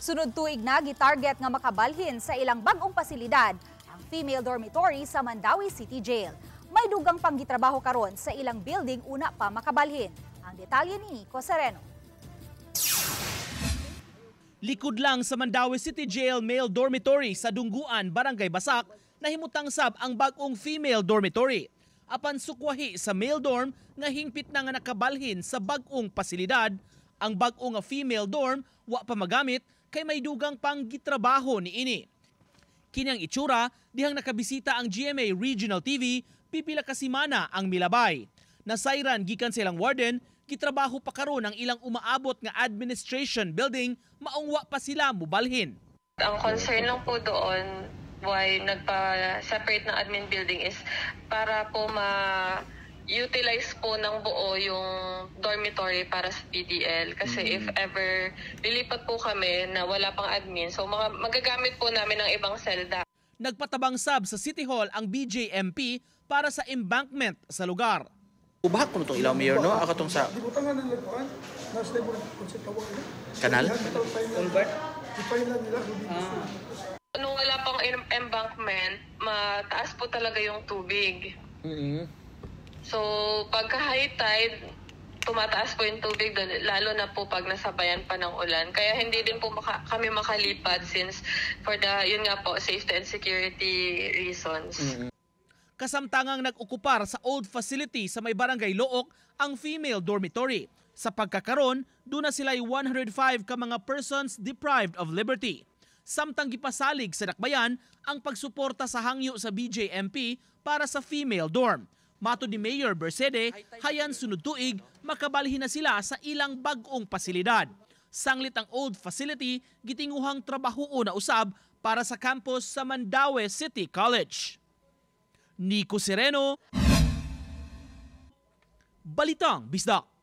Sunod tuig na gitarget nga makabalhin sa ilang bag-ong pasilidad ang female dormitory sa Mandawi City Jail. May dugang panggitrabaho karon sa ilang building una pa makabalhin. Ang detalye ni Nico Sereno. Likod lang sa Mandawi City Jail male dormitory sa Dungguan, Barangay Basak, nahimutang sab ang bag-ong female dormitory. Apan sukwahi sa male dorm nga hingpit na nga nakabalhin sa bag-ong pasilidad, ang bag-ong female dorm wa pa magamit kay may dugang panggitrabaho ni ini. Kinyang itsura dihang nakabisita ang GMA Regional TV pipila ka semana ang milabay. Nasayran gikan silang warden, gitrabaho pa karon ang ilang umaabot nga administration building, maungwa pa sila mubalhin. Ang concern lang po doon why nagpa-separate ng admin building is para po ma-utilize po ng buo yung dormitory para sa PDL. Kasi if ever lilipat po kami na wala pang admin, so magagamit po namin ng ibang selda. Nagpatabang sab sa City Hall ang BJMP para sa embankment sa lugar. Ubahak ko itong ilaw mayor, no? Ako itong sa kanal? Nung wala pang embankment, mataas po talaga yung tubig. So, pagka high tide, tumataas po yung tubig doon, lalo na po pag nasabayan pa ng ulan. Kaya hindi din po kami makalipad since for the, yun nga po, safety and security reasons. Kasamtangang nag-okupar sa old facility sa may barangay Look ang female dormitory. Sa pagkakaroon, doon na sila'y 105 ka mga persons deprived of liberty. Samtang gipasalig sa dakbayan ang pagsuporta sa hangyo sa BJMP para sa female dorm. Mato ni Mayor Bersede, hayan sunod tuig makabalhin na sila sa ilang bag-ong pasilidad. Sanglit ang old facility, gitinguhang trabaho na usab para sa campus sa Mandawi City College. Nico Sereno, Balitang Bisdak.